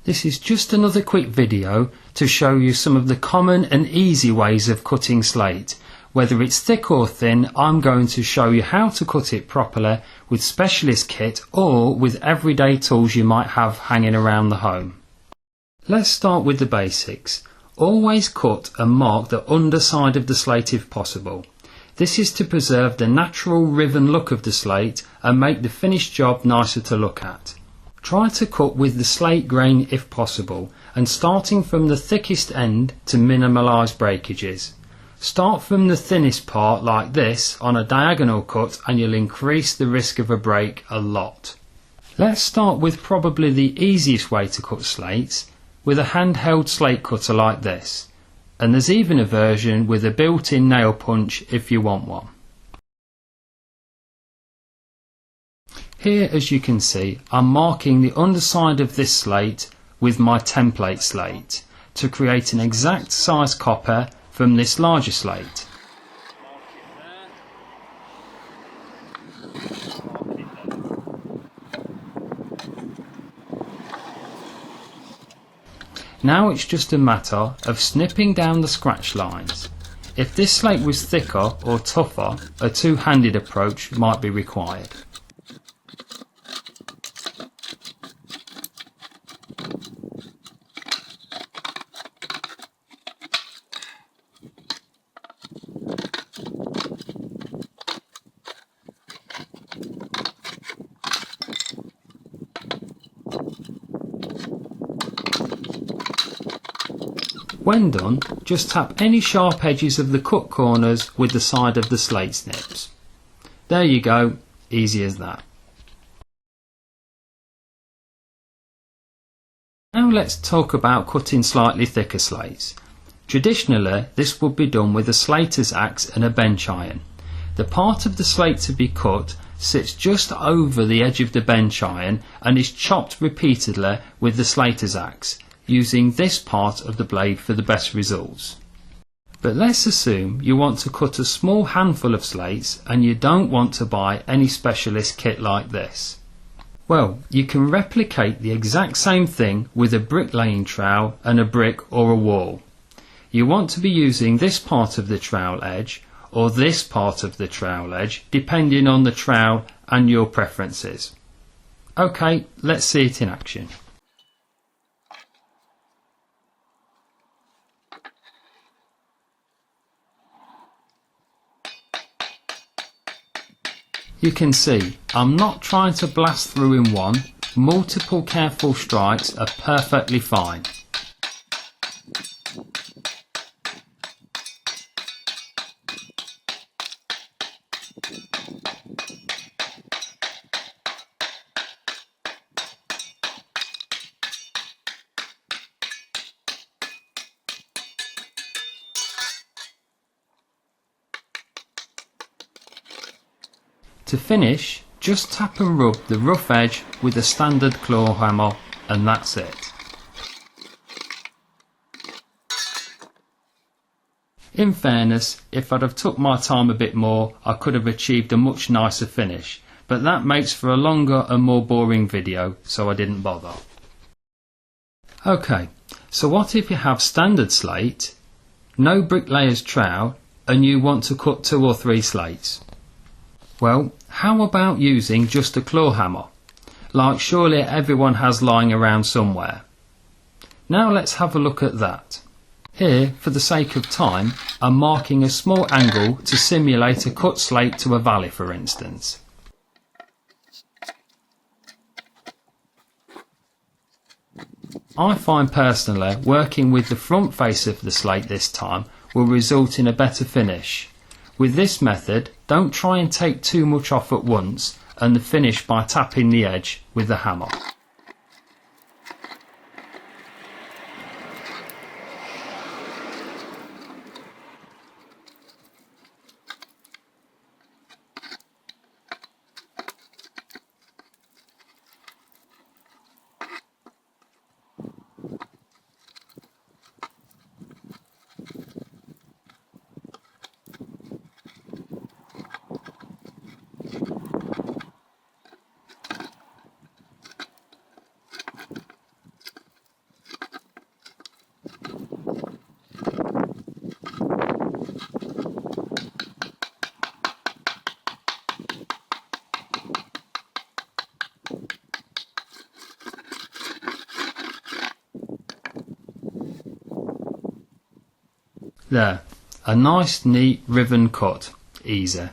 This is just another quick video to show you some of the common and easy ways of cutting slate. Whether it's thick or thin, I'm going to show you how to cut it properly with specialist kit or with everyday tools you might have hanging around the home. Let's start with the basics. Always cut and mark the underside of the slate if possible. This is to preserve the natural riven look of the slate and make the finished job nicer to look at. Try to cut with the slate grain if possible, and starting from the thickest end to minimise breakages. Start from the thinnest part like this on a diagonal cut and you'll increase the risk of a break a lot. Let's start with probably the easiest way to cut slates, with a handheld slate cutter like this, and there's even a version with a built-in nail punch if you want one. Here, as you can see, I'm marking the underside of this slate with my template slate to create an exact size copy from this larger slate. Now it's just a matter of snipping down the scratch lines. If this slate was thicker or tougher, a two-handed approach might be required. When done, just tap any sharp edges of the cut corners with the side of the slate snips. There you go, easy as that. Now let's talk about cutting slightly thicker slates. Traditionally, this would be done with a slater's axe and a bench iron. The part of the slate to be cut sits just over the edge of the bench iron and is chopped repeatedly with the slater's axe, using this part of the blade for the best results. But let's assume you want to cut a small handful of slates and you don't want to buy any specialist kit like this. Well, you can replicate the exact same thing with a bricklaying trowel and a brick or a wall. You want to be using this part of the trowel edge or this part of the trowel edge depending on the trowel and your preferences. Okay, let's see it in action. You can see I'm not trying to blast through in one, multiple careful strikes are perfectly fine. To finish, just tap and rub the rough edge with a standard claw hammer and that's it. In fairness, if I'd have took my time a bit more, I could have achieved a much nicer finish, but that makes for a longer and more boring video, so I didn't bother. Okay, so what if you have standard slate, no bricklayer's trowel, and you want to cut 2 or 3 slates? Well, how about using just a claw hammer, like surely everyone has lying around somewhere? Now let's have a look at that. Here, for the sake of time, I'm marking a small angle to simulate a cut slate to a valley, for instance. I find personally working with the front face of the slate this time will result in a better finish. With this method, don't try and take too much off at once and the finish by tapping the edge with the hammer. There, a nice neat ribbon cut, easy.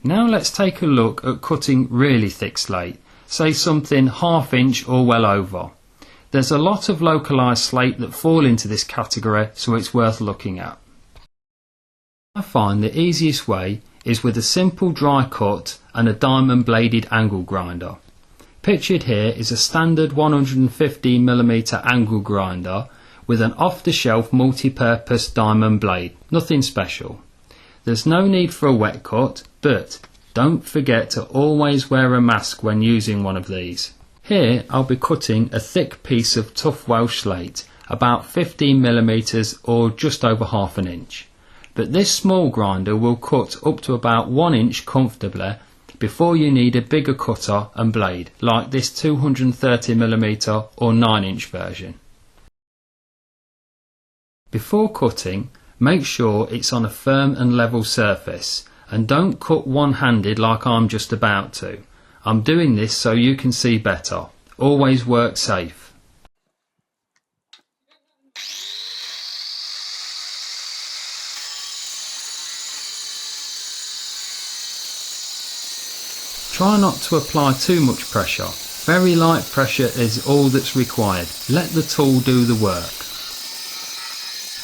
Now let's take a look at cutting really thick slate, say something ½ inch or well over. There's a lot of localised slate that fall into this category, so it's worth looking at. I find the easiest way is with a simple dry cut and a diamond bladed angle grinder. Pictured here is a standard 115mm angle grinder with an off-the-shelf multi-purpose diamond blade, nothing special. There's no need for a wet cut, but don't forget to always wear a mask when using one of these. Here I'll be cutting a thick piece of tough Welsh slate, about 15mm or just over ½ inch. But this small grinder will cut up to about 1 inch comfortably before you need a bigger cutter and blade, like this 230mm or 9 inch version. Before cutting, make sure it's on a firm and level surface, and don't cut one-handed like I'm just about to. I'm doing this so you can see better. Always work safe. Try not to apply too much pressure. Very light pressure is all that's required. Let the tool do the work.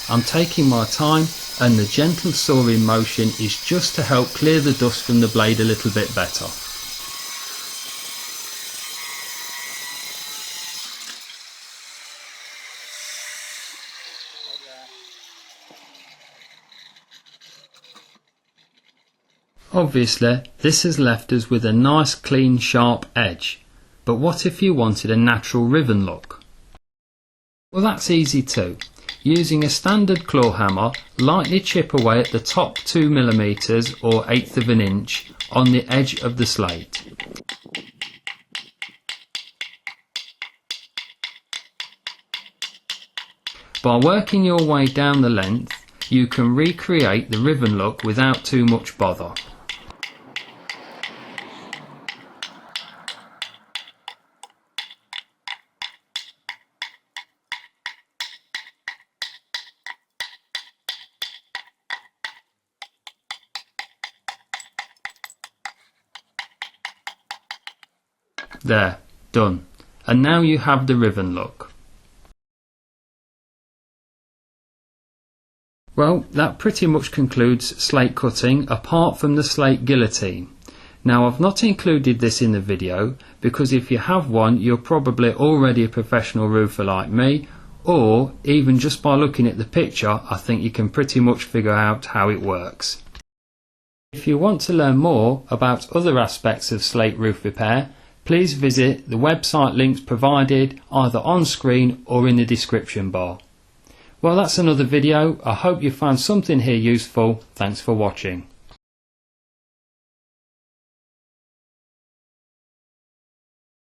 I'm taking my time, and the gentle sawing motion is just to help clear the dust from the blade a little bit better. Obviously, this has left us with a nice clean sharp edge, but what if you wanted a natural ribbon look? Well, that's easy too. Using a standard claw hammer, lightly chip away at the top 2mm or 1/8 of an inch on the edge of the slate. By working your way down the length, you can recreate the ribbon look without too much bother. There, done. And now you have the ribbon look. Well, that pretty much concludes slate cutting apart from the slate guillotine. Now I've not included this in the video because if you have one you're probably already a professional roofer like me, or even just by looking at the picture I think you can pretty much figure out how it works. If you want to learn more about other aspects of slate roof repair, please visit the website links provided either on screen or in the description bar. Well, that's another video. I hope you found something here useful. Thanks for watching.